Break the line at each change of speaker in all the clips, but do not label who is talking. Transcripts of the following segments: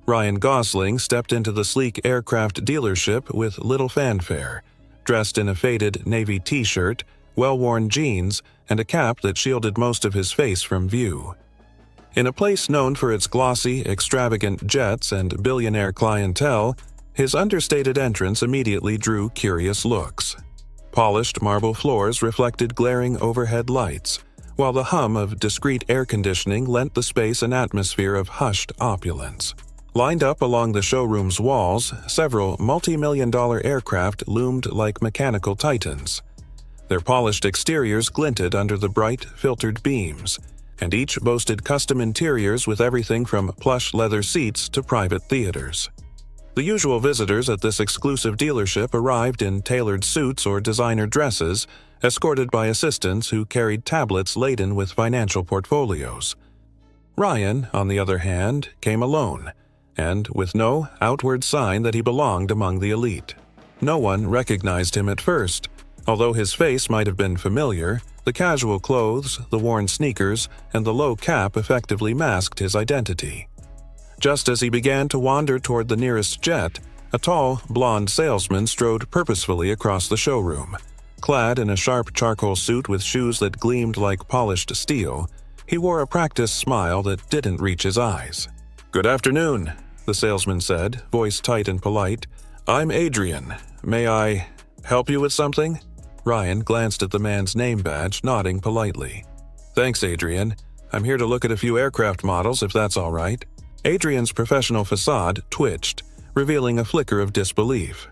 Ryan Gosling stepped into the sleek aircraft dealership with little fanfare, dressed in a faded navy t-shirt, well-worn jeans, and a cap that shielded most of his face from view. In a place known for its glossy, extravagant jets and billionaire clientele, his understated entrance immediately drew curious looks. Polished marble floors reflected glaring overhead lights, while the hum of discreet air conditioning lent the space an atmosphere of hushed opulence. Lined up along the showroom's walls, several multi-million-dollar aircraft loomed like mechanical titans. Their polished exteriors glinted under the bright, filtered beams, and each boasted custom interiors with everything from plush leather seats to private theaters. The usual visitors at this exclusive dealership arrived in tailored suits or designer dresses, escorted by assistants who carried tablets laden with financial portfolios. Ryan, on the other hand, came alone, and with no outward sign that he belonged among the elite. No one recognized him at first. Although his face might have been familiar, the casual clothes, the worn sneakers, and the low cap effectively masked his identity. Just as he began to wander toward the nearest jet, a tall, blond salesman strode purposefully across the showroom. Clad in a sharp charcoal suit with shoes that gleamed like polished steel, he wore a practiced smile that didn't reach his eyes. "Good afternoon," the salesman said, voice tight and polite. "I'm Adrian. May I help you with something?" Ryan glanced at the man's name badge, nodding politely. "Thanks, Adrian. I'm here to look at a few aircraft models, if that's all right." Adrian's professional facade twitched, revealing a flicker of disbelief.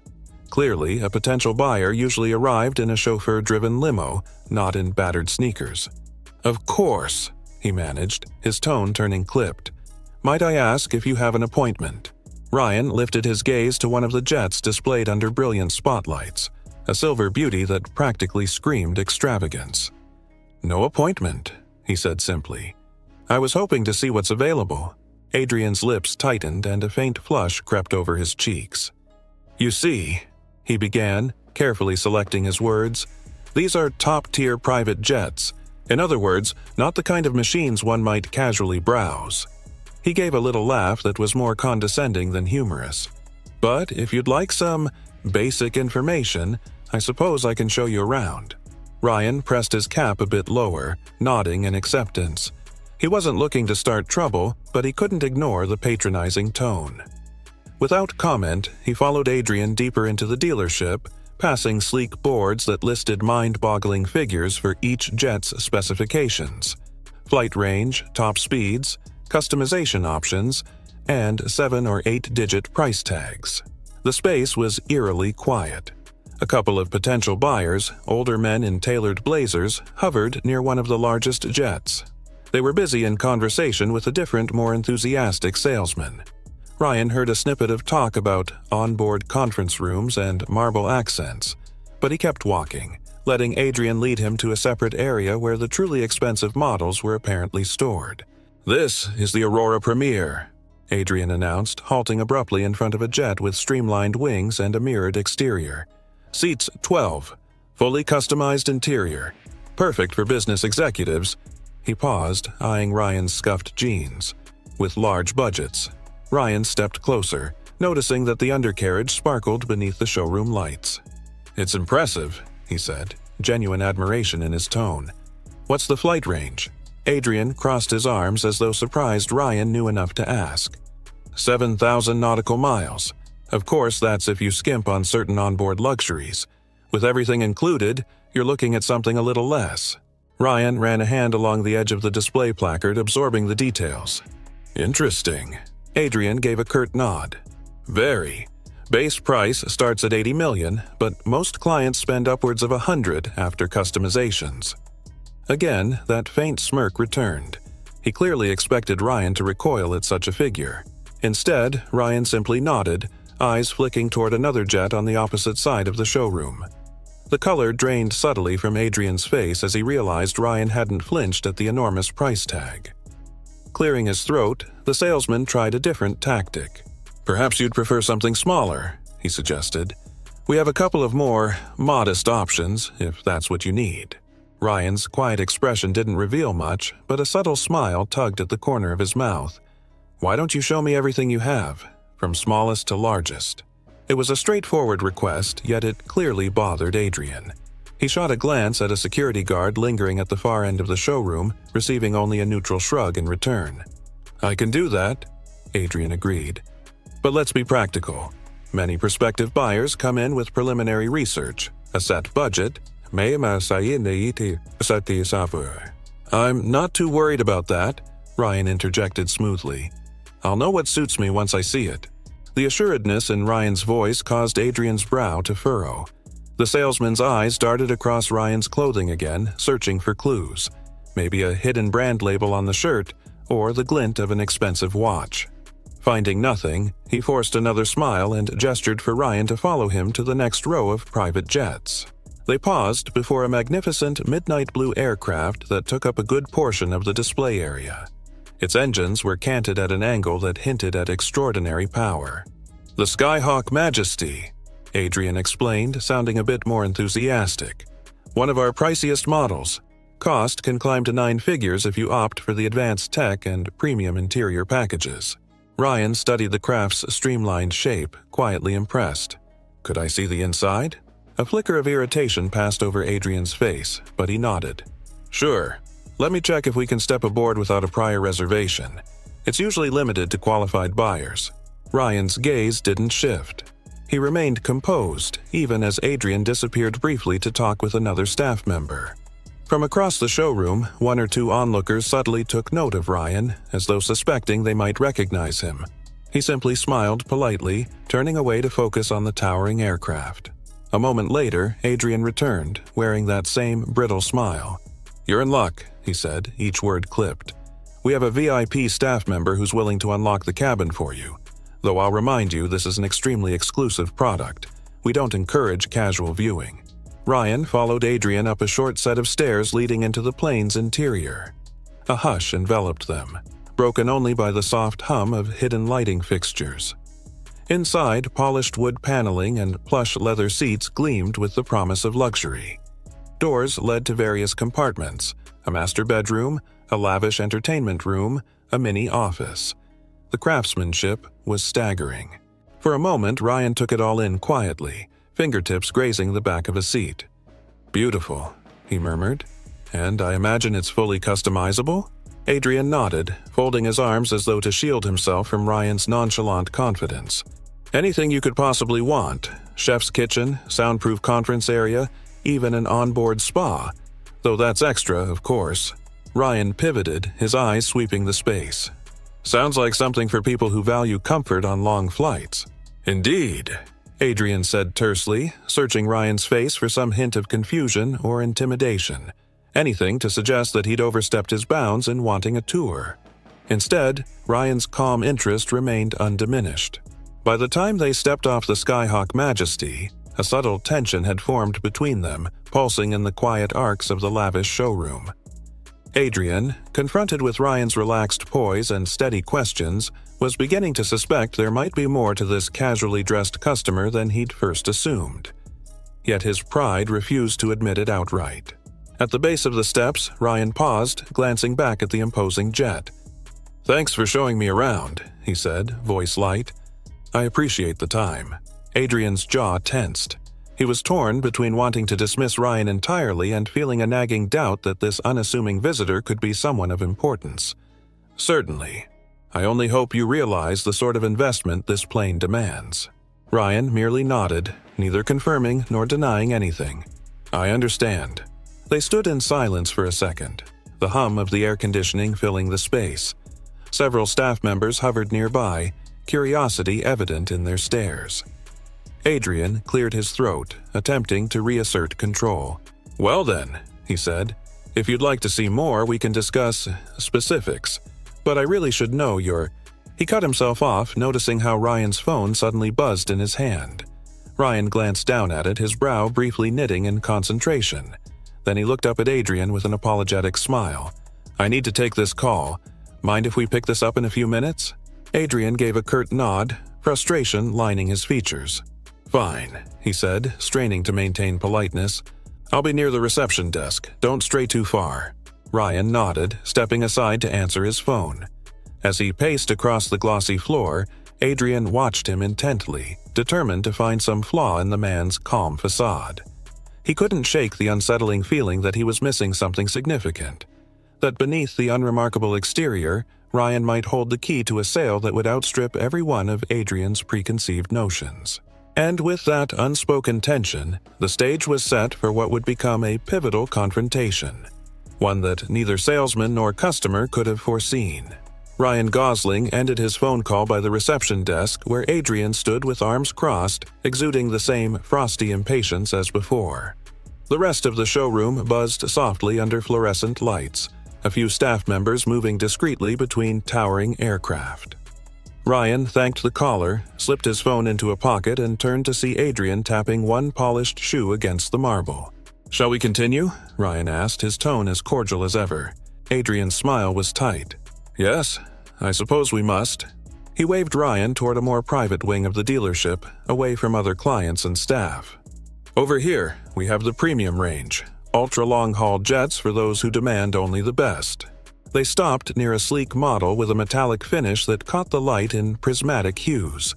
Clearly, a potential buyer usually arrived in a chauffeur-driven limo, not in battered sneakers. "Of course," he managed, his tone turning clipped. "Might I ask if you have an appointment?" Ryan lifted his gaze to one of the jets displayed under brilliant spotlights, a silver beauty that practically screamed extravagance. "No appointment," he said simply. "I was hoping to see what's available." Adrian's lips tightened and a faint flush crept over his cheeks. "You see," he began, carefully selecting his words, "these are top-tier private jets. In other words, not the kind of machines one might casually browse." He gave a little laugh that was more condescending than humorous. "But if you'd like some basic information, I suppose I can show you around." Ryan pressed his cap a bit lower, nodding in acceptance. He wasn't looking to start trouble, but he couldn't ignore the patronizing tone. Without comment, he followed Adrian deeper into the dealership, passing sleek boards that listed mind-boggling figures for each jet's specifications: flight range, top speeds, customization options, and 7- or 8-digit price tags. The space was eerily quiet. A couple of potential buyers, older men in tailored blazers, hovered near one of the largest jets. They were busy in conversation with a different, more enthusiastic salesman. Ryan heard a snippet of talk about onboard conference rooms and marble accents, but he kept walking, letting Adrian lead him to a separate area where the truly expensive models were apparently stored. "This is the Aurora Premier," Adrian announced, halting abruptly in front of a jet with streamlined wings and a mirrored exterior. "Seats 12, fully customized interior, perfect for business executives." He paused, eyeing Ryan's scuffed jeans. With large budgets. Ryan stepped closer, noticing that the undercarriage sparkled beneath the showroom lights. "It's impressive," he said, genuine admiration in his tone. "What's the flight range?" Adrian crossed his arms as though surprised Ryan knew enough to ask. 7,000 nautical miles. Of course, that's if you skimp on certain onboard luxuries. With everything included, you're looking at something a little less. Ryan ran a hand along the edge of the display placard, absorbing the details. "Interesting." Adrian gave a curt nod. "Very. Base price starts at $80 million, but most clients spend upwards of $100 after customizations." Again, that faint smirk returned. He clearly expected Ryan to recoil at such a figure. Instead, Ryan simply nodded, eyes flicking toward another jet on the opposite side of the showroom. The color drained subtly from Adrian's face as he realized Ryan hadn't flinched at the enormous price tag. Clearing his throat, the salesman tried a different tactic. "Perhaps you'd prefer something smaller," he suggested. "We have a couple of more modest options, if that's what you need." Ryan's quiet expression didn't reveal much, but a subtle smile tugged at the corner of his mouth. Why don't you show me everything you have, from smallest to largest? It was a straightforward request, yet it clearly bothered Adrian. He shot a glance at a security guard lingering at the far end of the showroom, receiving only a neutral shrug in return. I can do that, Adrian agreed. But let's be practical. Many prospective buyers come in with preliminary research, a set budget. I'm not too worried about that, Ryan interjected smoothly. I'll know what suits me once I see it. The assuredness in Ryan's voice caused Adrian's brow to furrow. The salesman's eyes darted across Ryan's clothing again, searching for clues. Maybe a hidden brand label on the shirt, or the glint of an expensive watch. Finding nothing, he forced another smile and gestured for Ryan to follow him to the next row of private jets. They paused before a magnificent midnight blue aircraft that took up a good portion of the display area. Its engines were canted at an angle that hinted at extraordinary power. The Skyhawk Majesty, Adrian explained, sounding a bit more enthusiastic. One of our priciest models. Cost can climb to 9 figures if you opt for the advanced tech and premium interior packages. Ryan studied the craft's streamlined shape, quietly impressed. Could I see the inside? A flicker of irritation passed over Adrian's face, but he nodded. Sure. Let me check if we can step aboard without a prior reservation. It's usually limited to qualified buyers. Ryan's gaze didn't shift. He remained composed, even as Adrian disappeared briefly to talk with another staff member. From across the showroom, 1 or 2 onlookers subtly took note of Ryan, as though suspecting they might recognize him. He simply smiled politely, turning away to focus on the towering aircraft. A moment later, Adrian returned, wearing that same brittle smile. You're in luck, he said, each word clipped. We have a VIP staff member who's willing to unlock the cabin for you. Though I'll remind you, this is an extremely exclusive product. We don't encourage casual viewing. Ryan followed Adrian up a short set of stairs leading into the plane's interior. A hush enveloped them, broken only by the soft hum of hidden lighting fixtures. Inside, polished wood paneling and plush leather seats gleamed with the promise of luxury. Doors led to various compartments, a master bedroom, a lavish entertainment room, a mini office. The craftsmanship was staggering. For a moment, Ryan took it all in quietly, fingertips grazing the back of a seat. Beautiful, he murmured. And I imagine it's fully customizable? Adrian nodded, folding his arms as though to shield himself from Ryan's nonchalant confidence. Anything you could possibly want. Chef's kitchen, soundproof conference area, even an onboard spa. Though that's extra, of course. Ryan pivoted, his eyes sweeping the space. Sounds like something for people who value comfort on long flights. Indeed, Adrian said tersely, searching Ryan's face for some hint of confusion or intimidation. Anything to suggest that he'd overstepped his bounds in wanting a tour. Instead, Ryan's calm interest remained undiminished. By the time they stepped off the Skyhawk Majesty, a subtle tension had formed between them, pulsing in the quiet arcs of the lavish showroom. Adrian, confronted with Ryan's relaxed poise and steady questions, was beginning to suspect there might be more to this casually dressed customer than he'd first assumed. Yet his pride refused to admit it outright. At the base of the steps, Ryan paused, glancing back at the imposing jet. "Thanks for showing me around," he said, voice light. "I appreciate the time." Adrian's jaw tensed. He was torn between wanting to dismiss Ryan entirely and feeling a nagging doubt that this unassuming visitor could be someone of importance. "Certainly. I only hope you realize the sort of investment this plane demands." Ryan merely nodded, neither confirming nor denying anything. "I understand." They stood in silence for a second, the hum of the air conditioning filling the space. Several staff members hovered nearby, curiosity evident in their stares. Adrian cleared his throat, attempting to reassert control. "Well then," he said, "if you'd like to see more, we can discuss specifics. But I really should know your—" He cut himself off, noticing how Ryan's phone suddenly buzzed in his hand. Ryan glanced down at it, his brow briefly knitting in concentration. Then he looked up at Adrian with an apologetic smile. "I need to take this call. Mind if we pick this up in a few minutes?" Adrian gave a curt nod, frustration lining his features. "Fine," he said, straining to maintain politeness. "I'll be near the reception desk. Don't stray too far." Ryan nodded, stepping aside to answer his phone. As he paced across the glossy floor, Adrian watched him intently, determined to find some flaw in the man's calm facade. He couldn't shake the unsettling feeling that he was missing something significant, that beneath the unremarkable exterior, Ryan might hold the key to a sale that would outstrip every one of Adrian's preconceived notions. And with that unspoken tension, the stage was set for what would become a pivotal confrontation, one that neither salesman nor customer could have foreseen. Ryan Gosling ended his phone call by the reception desk where Adrian stood with arms crossed, exuding the same frosty impatience as before. The rest of the showroom buzzed softly under fluorescent lights, a few staff members moving discreetly between towering aircraft. Ryan thanked the caller, slipped his phone into a pocket, and turned to see Adrian tapping one polished shoe against the marble. "Shall we continue?" Ryan asked, his tone as cordial as ever. Adrian's smile was tight. "Yes, I suppose we must." He waved Ryan toward a more private wing of the dealership, away from other clients and staff. "Over here, we have the premium range, ultra-long-haul jets for those who demand only the best." They stopped near a sleek model with a metallic finish that caught the light in prismatic hues.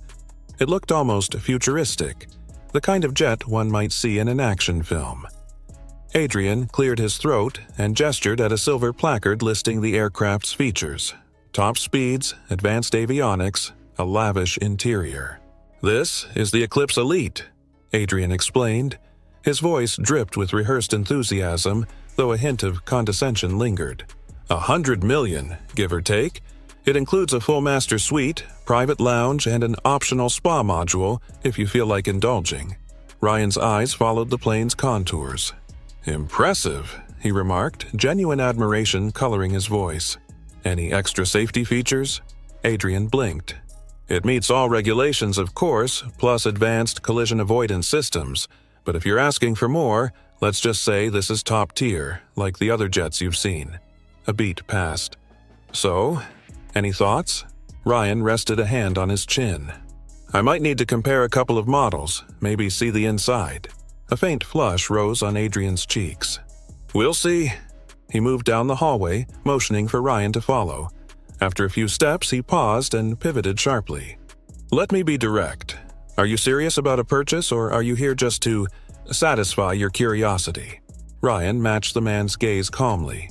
It looked almost futuristic, the kind of jet one might see in an action film. Adrian cleared his throat and gestured at a silver placard listing the aircraft's features: top speeds, advanced avionics, a lavish interior. "This is the Eclipse Elite," Adrian explained. His voice dripped with rehearsed enthusiasm, though a hint of condescension lingered. 100 million, give or take. It includes a full master suite, private lounge, and an optional spa module if you feel like indulging. Ryan's eyes followed the plane's contours. "Impressive," he remarked, genuine admiration coloring his voice. "Any extra safety features?" Adrian blinked. "It meets all regulations, of course, plus advanced collision avoidance systems. But if you're asking for more, let's just say this is top tier, like the other jets you've seen." A beat passed. "So, any thoughts?" Ryan rested a hand on his chin. "I might need to compare a couple of models, maybe see the inside." A faint flush rose on Adrian's cheeks. "We'll see." He moved down the hallway, motioning for Ryan to follow. After a few steps, he paused and pivoted sharply. "Let me be direct. Are you serious about a purchase, or are you here just to satisfy your curiosity?" Ryan matched the man's gaze calmly.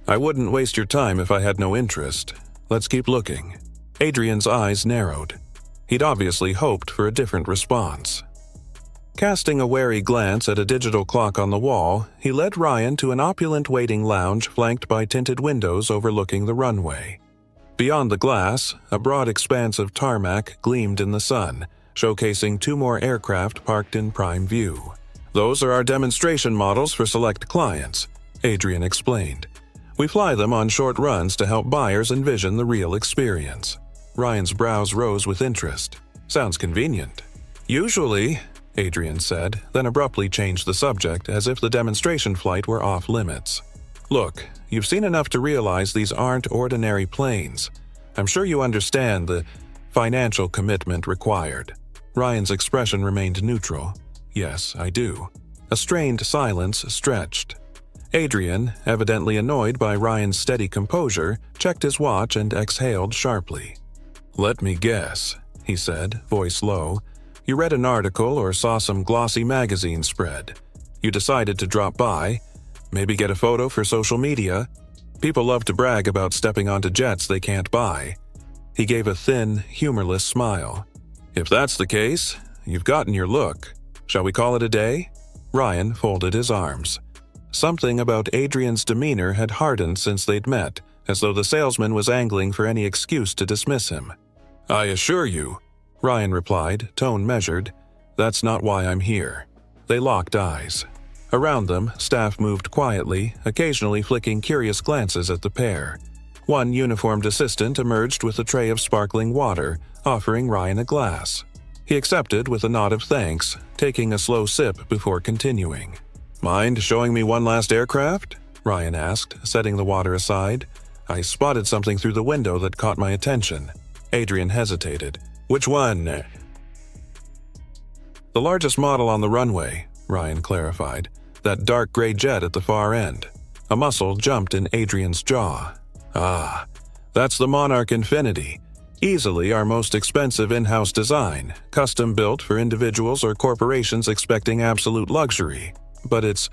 "I wouldn't waste your time if I had no interest. Let's keep looking." Adrian's eyes narrowed. He'd obviously hoped for a different response. Casting a wary glance at a digital clock on the wall, he led Ryan to an opulent waiting lounge flanked by tinted windows overlooking the runway. Beyond the glass, a broad expanse of tarmac gleamed in the sun, showcasing two more aircraft parked in prime view. "Those are our demonstration models for select clients," Adrian explained. "We fly them on short runs to help buyers envision the real experience." Ryan's brows rose with interest. "Sounds convenient." "Usually," Adrian said, then abruptly changed the subject as if the demonstration flight were off limits. "Look, you've seen enough to realize these aren't ordinary planes. I'm sure you understand the financial commitment required." Ryan's expression remained neutral. "Yes, I do." A strained silence stretched. Adrian, evidently annoyed by Ryan's steady composure, checked his watch and exhaled sharply. "Let me guess," he said, voice low. "You read an article or saw some glossy magazine spread. You decided to drop by, maybe get a photo for social media. People love to brag about stepping onto jets they can't buy." He gave a thin, humorless smile. "If that's the case, you've gotten your look. Shall we call it a day?" Ryan folded his arms. Something about Adrian's demeanor had hardened since they'd met, as though the salesman was angling for any excuse to dismiss him. "I assure you," Ryan replied, tone measured, "that's not why I'm here." They locked eyes. Around them, staff moved quietly, occasionally flicking curious glances at the pair. One uniformed assistant emerged with a tray of sparkling water, offering Ryan a glass. He accepted with a nod of thanks, taking a slow sip before continuing. "Mind showing me one last aircraft?" Ryan asked, setting the water aside. "I spotted something through the window that caught my attention." Adrian hesitated. "Which one?" "The largest model on the runway," Ryan clarified. "That dark gray jet at the far end." A muscle jumped in Adrian's jaw. "Ah, That's the Monarch Infinity. Easily our most expensive in-house design, custom built for individuals or corporations expecting absolute luxury. But it's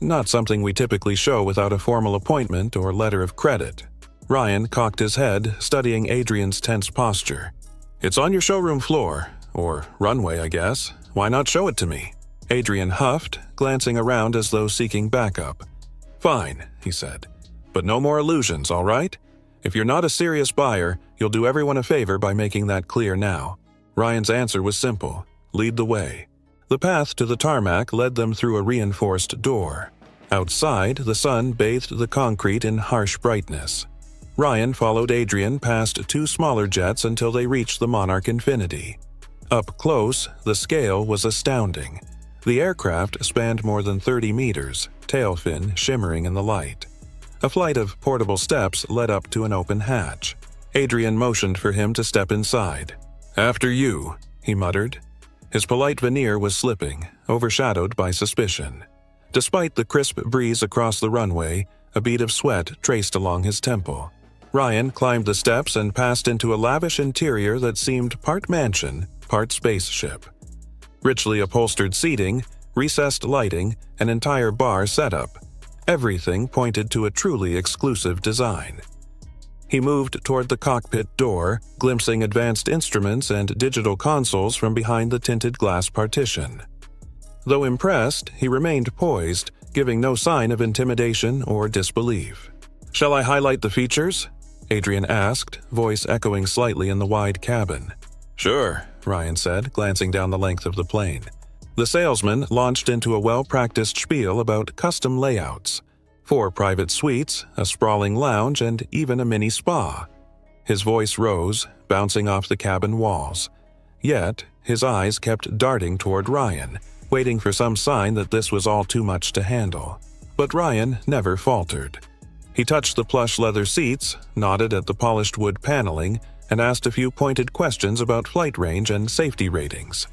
not something we typically show without a formal appointment or letter of credit. Ryan cocked his head, studying Adrian's tense posture. It's on your showroom floor, or runway, I guess. Why not show it to me? Adrian huffed, glancing around as though seeking backup. Fine, he said. But no more illusions, all right? If you're not a serious buyer, you'll do everyone a favor by making that clear now. Ryan's answer was simple. Lead the way. The path to the tarmac led them through a reinforced door. Outside, the sun bathed the concrete in harsh brightness. Ryan followed Adrian past two smaller jets until they reached the Monarch Infinity. Up close, the scale was astounding. The aircraft spanned more than 30 meters, tail fin shimmering in the light. A flight of portable steps led up to an open hatch. Adrian motioned for him to step inside. "After you," he muttered. His polite veneer was slipping, overshadowed by suspicion. Despite the crisp breeze across the runway, a bead of sweat traced along his temple. Ryan climbed the steps and passed into a lavish interior that seemed part mansion, part spaceship. Richly upholstered seating, recessed lighting, an entire bar setup. Everything pointed to a truly exclusive design. He moved toward the cockpit door, glimpsing advanced instruments and digital consoles from behind the tinted glass partition. Though impressed, he remained poised, giving no sign of intimidation or disbelief. "Shall I highlight the features?" Adrian asked, voice echoing slightly in the wide cabin. "Sure," Ryan said, glancing down the length of the plane. The salesman launched into a well-practiced spiel about custom layouts. 4 private suites, a sprawling lounge, and even a mini spa. His voice rose, bouncing off the cabin walls. Yet, his eyes kept darting toward Ryan, waiting for some sign that this was all too much to handle. But Ryan never faltered. He touched the plush leather seats, nodded at the polished wood paneling, and asked a few pointed questions about flight range and safety ratings.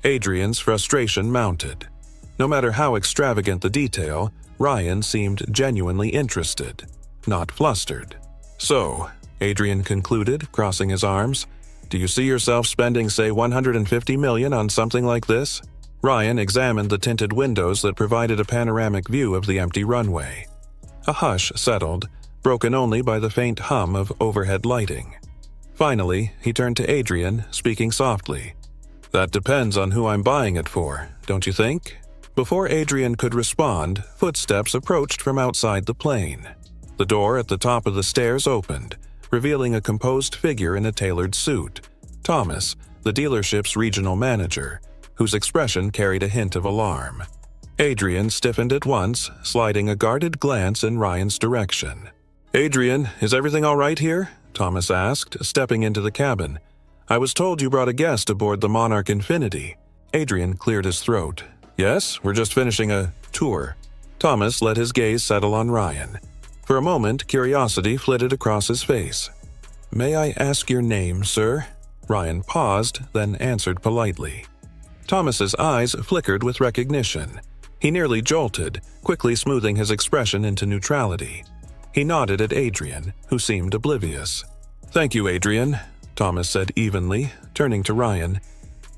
Adrian's frustration mounted. No matter how extravagant the detail, Ryan seemed genuinely interested, not flustered. "So," Adrian concluded, crossing his arms, "do you see yourself spending, say, $150 million on something like this?" Ryan examined the tinted windows that provided a panoramic view of the empty runway. A hush settled, broken only by the faint hum of overhead lighting. Finally, he turned to Adrian, speaking softly. "That depends on who I'm buying it for, don't you think?" Before Adrian could respond, footsteps approached from outside the plane. The door at the top of the stairs opened, revealing a composed figure in a tailored suit, Thomas, the dealership's regional manager, whose expression carried a hint of alarm. Adrian stiffened at once, sliding a guarded glance in Ryan's direction. "Adrian, is everything all right here?" Thomas asked, stepping into the cabin. "I was told you brought a guest aboard the Monarch Infinity." Adrian cleared his throat. "Yes, we're just finishing a tour." Thomas let his gaze settle on Ryan. For a moment, curiosity flitted across his face. "May I ask your name, sir?" Ryan paused, then answered politely. Thomas's eyes flickered with recognition. He nearly jolted, quickly smoothing his expression into neutrality. He nodded at Adrian, who seemed oblivious. "Thank you, Adrian," Thomas said evenly, turning to Ryan.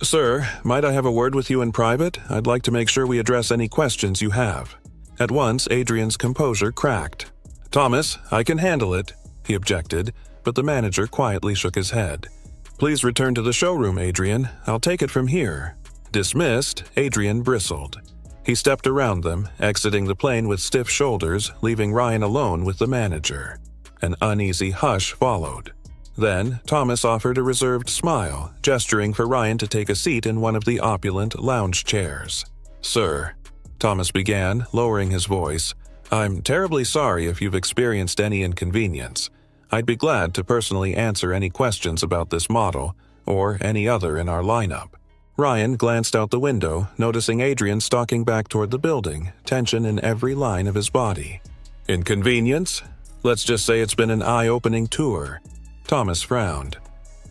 "Sir, might I have a word with you in private? I'd like to make sure we address any questions you have." At once, Adrian's composure cracked. "Thomas, I can handle it," he objected, but the manager quietly shook his head. "Please return to the showroom, Adrian. I'll take it from here." Dismissed, Adrian bristled. He stepped around them, exiting the plane with stiff shoulders, leaving Ryan alone with the manager. An uneasy hush followed. Then, Thomas offered a reserved smile, gesturing for Ryan to take a seat in one of the opulent lounge chairs. "Sir," Thomas began, lowering his voice, "I'm terribly sorry if you've experienced any inconvenience. I'd be glad to personally answer any questions about this model, or any other in our lineup." Ryan glanced out the window, noticing Adrian stalking back toward the building, tension in every line of his body. "Inconvenience? Let's just say it's been an eye-opening tour." Thomas frowned.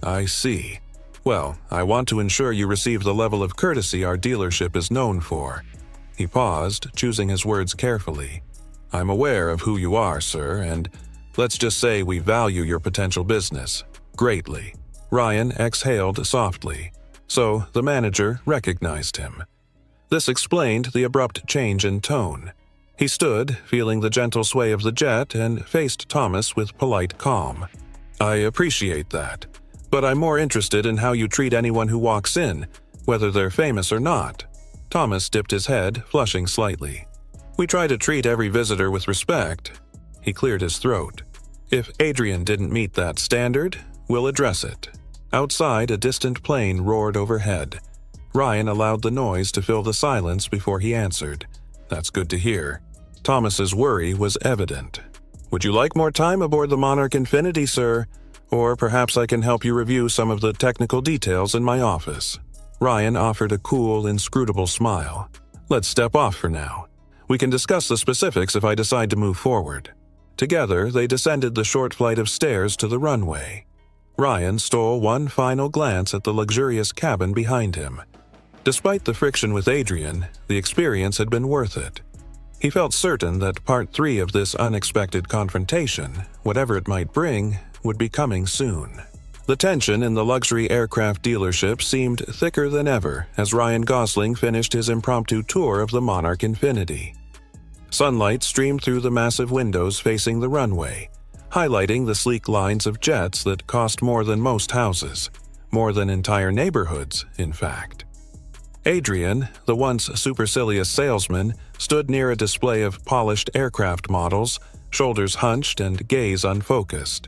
"I see. Well, I want to ensure you receive the level of courtesy our dealership is known for." He paused, choosing his words carefully. "I'm aware of who you are, sir, and Let's just say we value your potential business greatly." Ryan exhaled softly, so the manager recognized him. This explained the abrupt change in tone. He stood, feeling the gentle sway of the jet, and faced Thomas with polite calm. "I appreciate that, but I'm more interested in how you treat anyone who walks in, whether they're famous or not." Thomas dipped his head, flushing slightly. "We try to treat every visitor with respect." He cleared his throat. "If Adrian didn't meet that standard, we'll address it." Outside, a distant plane roared overhead. Ryan allowed the noise to fill the silence before he answered. "That's good to hear." Thomas's worry was evident. "Would you like more time aboard the Monarch Infinity, sir? Or perhaps I can help you review some of the technical details in my office." Ryan offered a cool, inscrutable smile. "Let's step off for now. We can discuss the specifics if I decide to move forward." Together, they descended the short flight of stairs to the runway. Ryan stole one final glance at the luxurious cabin behind him. Despite the friction with Adrian, the experience had been worth it. He felt certain that part 3 of this unexpected confrontation, whatever it might bring, would be coming soon. The tension in the luxury aircraft dealership seemed thicker than ever as Ryan Gosling finished his impromptu tour of the Monarch Infinity. Sunlight streamed through the massive windows facing the runway, highlighting the sleek lines of jets that cost more than most houses, more than entire neighborhoods, in fact. Adrian, the once supercilious salesman, stood near a display of polished aircraft models, shoulders hunched and gaze unfocused.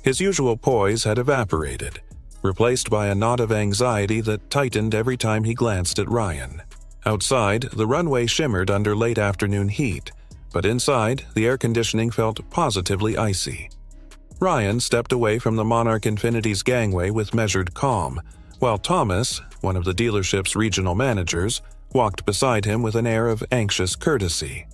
His usual poise had evaporated, replaced by a knot of anxiety that tightened every time he glanced at Ryan. Outside, the runway shimmered under late afternoon heat, but inside, the air conditioning felt positively icy. Ryan stepped away from the Monarch Infinity's gangway with measured calm, while Thomas, one of the dealership's regional managers, walked beside him with an air of anxious courtesy.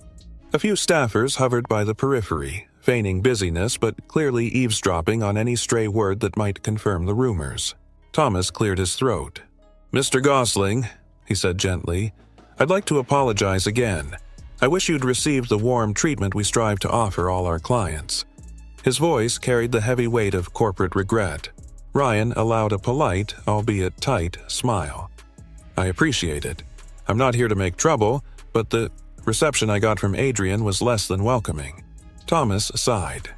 A few staffers hovered by the periphery, feigning busyness but clearly eavesdropping on any stray word that might confirm the rumors. Thomas cleared his throat. "Mr. Gosling," he said gently, "I'd like to apologize again. I wish you'd received the warm treatment we strive to offer all our clients." His voice carried the heavy weight of corporate regret. Ryan allowed a polite, albeit tight, smile. "I appreciate it. I'm not here to make trouble, but the reception I got from Adrian was less than welcoming." Thomas sighed.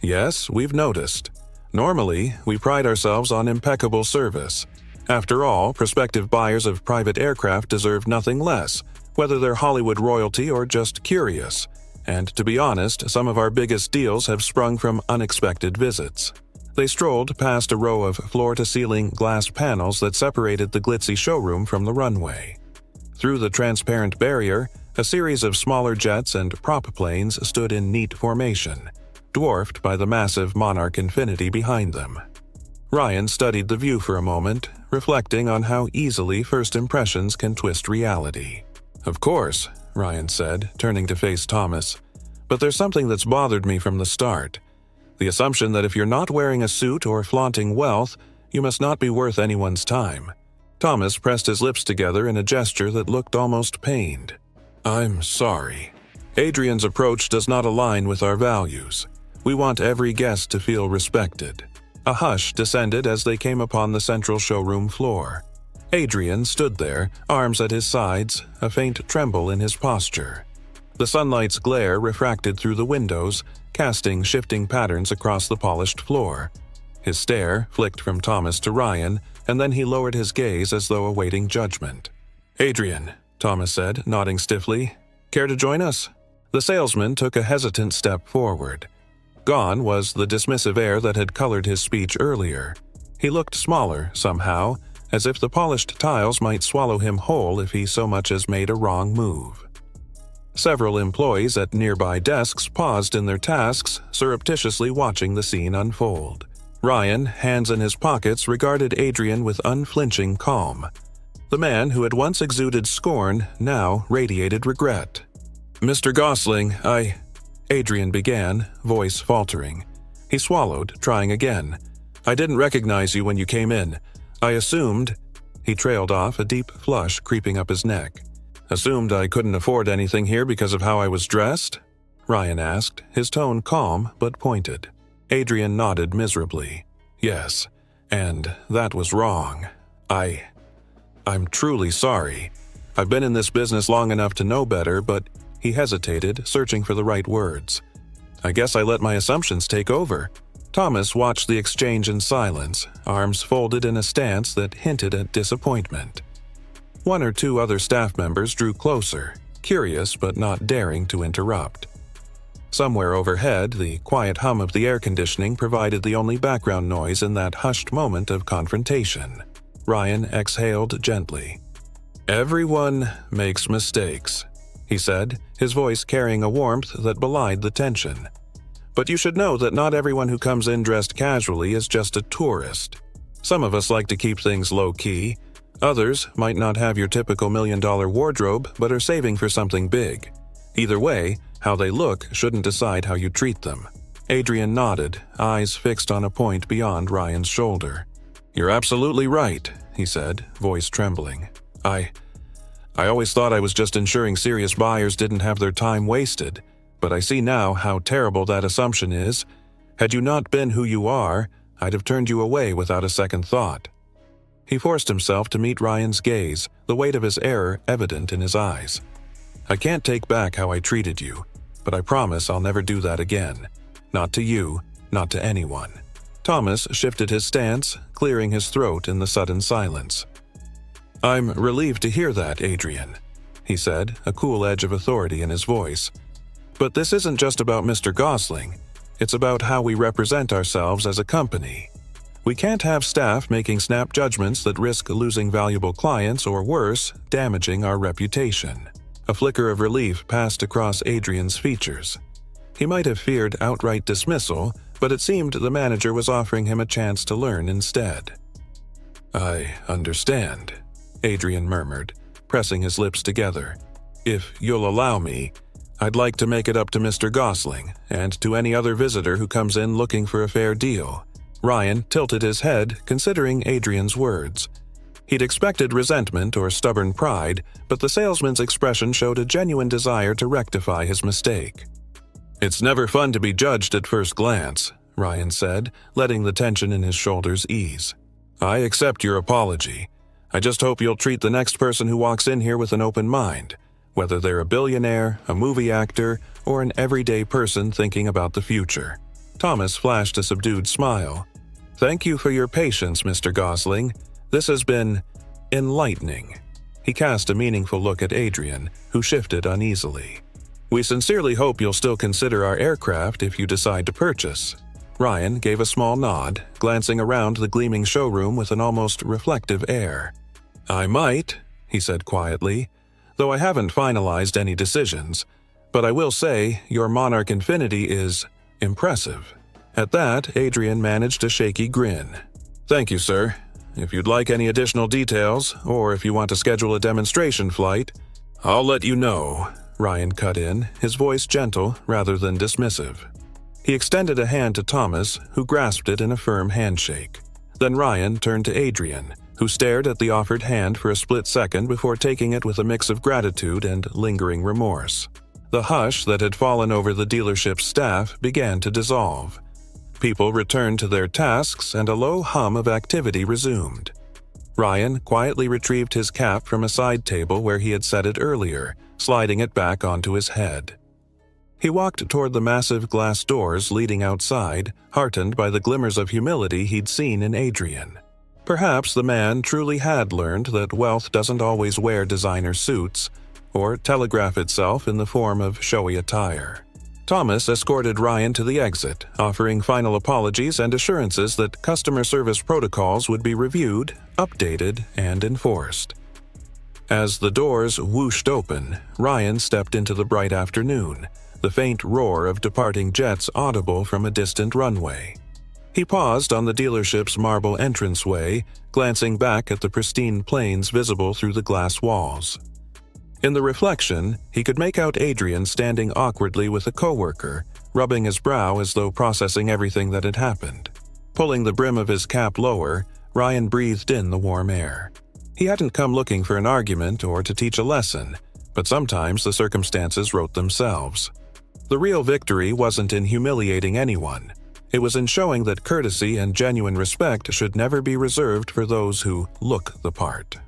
"Yes, we've noticed. Normally, we pride ourselves on impeccable service. After all, prospective buyers of private aircraft deserve nothing less, whether they're Hollywood royalty or just curious. And to be honest, some of our biggest deals have sprung from unexpected visits." They strolled past a row of floor-to-ceiling glass panels that separated the glitzy showroom from the runway. Through the transparent barrier, a series of smaller jets and prop planes stood in neat formation, dwarfed by the massive Monarch Infinity behind them. Ryan studied the view for a moment, reflecting on how easily first impressions can twist reality. "Of course," Ryan said, turning to face Thomas, "but there's something that's bothered me from the start. The assumption that if you're not wearing a suit or flaunting wealth, you must not be worth anyone's time." Thomas pressed his lips together in a gesture that looked almost pained. "I'm sorry. Adrian's approach does not align with our values. We want every guest to feel respected." A hush descended as they came upon the central showroom floor. Adrian stood there, arms at his sides, a faint tremble in his posture. The sunlight's glare refracted through the windows, casting shifting patterns across the polished floor. His stare flicked from Thomas to Ryan, and then he lowered his gaze as though awaiting judgment. "Adrian," Thomas said, nodding stiffly, "care to join us?" The salesman took a hesitant step forward. Gone was the dismissive air that had colored his speech earlier. He looked smaller, somehow, as if the polished tiles might swallow him whole if he so much as made a wrong move. Several employees at nearby desks paused in their tasks, surreptitiously watching the scene unfold. Ryan, hands in his pockets, regarded Adrian with unflinching calm. The man who had once exuded scorn now radiated regret. "Mr. Gosling, Adrian began, voice faltering. He swallowed, trying again. "I didn't recognize you when you came in. I assumed—" He trailed off, a deep flush creeping up his neck. "Assumed I couldn't afford anything here because of how I was dressed?" Ryan asked, his tone calm but pointed. Adrian nodded miserably. Yes, and that was wrong. I'm truly sorry. I've been in this business long enough to know better, but he hesitated, searching for the right words. I guess I let my assumptions take over. Thomas watched the exchange in silence, arms folded in a stance that hinted at disappointment. One or two other staff members drew closer, curious but not daring to interrupt. Somewhere overhead, the quiet hum of the air conditioning provided the only background noise in that hushed moment of confrontation. Ryan exhaled gently. Everyone makes mistakes, he said, his voice carrying a warmth that belied the tension. But you should know that not everyone who comes in dressed casually is just a tourist. Some of us like to keep things low-key. Others might not have your typical $1 million wardrobe but are saving for something big. Either way, how they look shouldn't decide how you treat them. Adrian nodded, eyes fixed on a point beyond Ryan's shoulder. You're absolutely right, he said, voice trembling. I always thought I was just ensuring serious buyers didn't have their time wasted, but I see now how terrible that assumption is. Had you not been who you are, I'd have turned you away without a second thought. He forced himself to meet Ryan's gaze, the weight of his error evident in his eyes. I can't take back how I treated you, but I promise I'll never do that again. Not to you, not to anyone. Thomas shifted his stance, clearing his throat in the sudden silence. I'm relieved to hear that, Adrian, he said, a cool edge of authority in his voice. But this isn't just about Mr. Gosling. It's about how we represent ourselves as a company. We can't have staff making snap judgments that risk losing valuable clients or worse, damaging our reputation. A flicker of relief passed across Adrian's features. He might have feared outright dismissal, but it seemed the manager was offering him a chance to learn instead. I understand, Adrian murmured, pressing his lips together. If you'll allow me, I'd like to make it up to Mr. Gosling and to any other visitor who comes in looking for a fair deal. Ryan tilted his head, considering Adrian's words. He'd expected resentment or stubborn pride, but the salesman's expression showed a genuine desire to rectify his mistake. It's never fun to be judged at first glance, Ryan said, letting the tension in his shoulders ease. I accept your apology. I just hope you'll treat the next person who walks in here with an open mind, whether they're a billionaire, a movie actor, or an everyday person thinking about the future. Thomas flashed a subdued smile. Thank you for your patience, Mr. Gosling. This has been enlightening. He cast a meaningful look at Adrian, who shifted uneasily. We sincerely hope you'll still consider our aircraft if you decide to purchase. Ryan gave a small nod, glancing around the gleaming showroom with an almost reflective air. I might, he said quietly, though I haven't finalized any decisions. But I will say your Monarch Infinity is impressive. At that, Adrian managed a shaky grin. Thank you, sir. If you'd like any additional details, or if you want to schedule a demonstration flight, I'll let you know, Ryan cut in, his voice gentle rather than dismissive. He extended a hand to Thomas, who grasped it in a firm handshake. Then Ryan turned to Adrian, who stared at the offered hand for a split second before taking it with a mix of gratitude and lingering remorse. The hush that had fallen over the dealership's staff began to dissolve. People returned to their tasks and a low hum of activity resumed. Ryan quietly retrieved his cap from a side table where he had set it earlier, sliding it back onto his head. He walked toward the massive glass doors leading outside, heartened by the glimmers of humility he'd seen in Adrian. Perhaps the man truly had learned that wealth doesn't always wear designer suits, or telegraph itself in the form of showy attire. Thomas escorted Ryan to the exit, offering final apologies and assurances that customer service protocols would be reviewed, updated, and enforced. As the doors whooshed open, Ryan stepped into the bright afternoon, the faint roar of departing jets audible from a distant runway. He paused on the dealership's marble entranceway, glancing back at the pristine planes visible through the glass walls. In the reflection, he could make out Adrian standing awkwardly with a coworker, rubbing his brow as though processing everything that had happened. Pulling the brim of his cap lower, Ryan breathed in the warm air. He hadn't come looking for an argument or to teach a lesson, but sometimes the circumstances wrote themselves. The real victory wasn't in humiliating anyone. It was in showing that courtesy and genuine respect should never be reserved for those who look the part.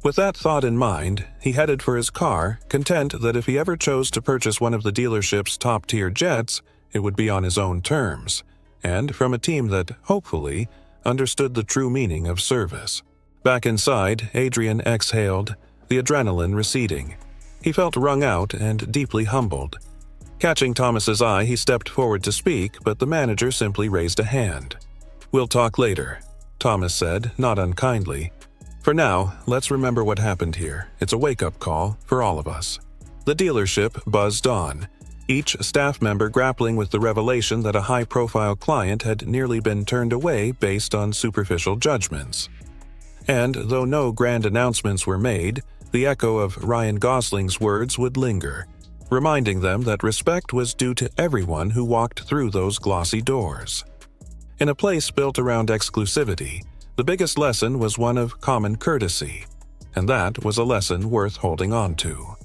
With that thought in mind, he headed for his car, content that if he ever chose to purchase one of the dealership's top-tier jets, it would be on his own terms, and from a team that, hopefully, understood the true meaning of service. Back inside, Adrian exhaled, the adrenaline receding. He felt wrung out and deeply humbled. Catching Thomas's eye, he stepped forward to speak, but the manager simply raised a hand. "We'll talk later," Thomas said, not unkindly. "For now, let's remember what happened here. It's a wake-up call for all of us." The dealership buzzed on, each staff member grappling with the revelation that a high-profile client had nearly been turned away based on superficial judgments. And though no grand announcements were made, the echo of Ryan Gosling's words would linger, reminding them that respect was due to everyone who walked through those glossy doors. In a place built around exclusivity, the biggest lesson was one of common courtesy, and that was a lesson worth holding on to.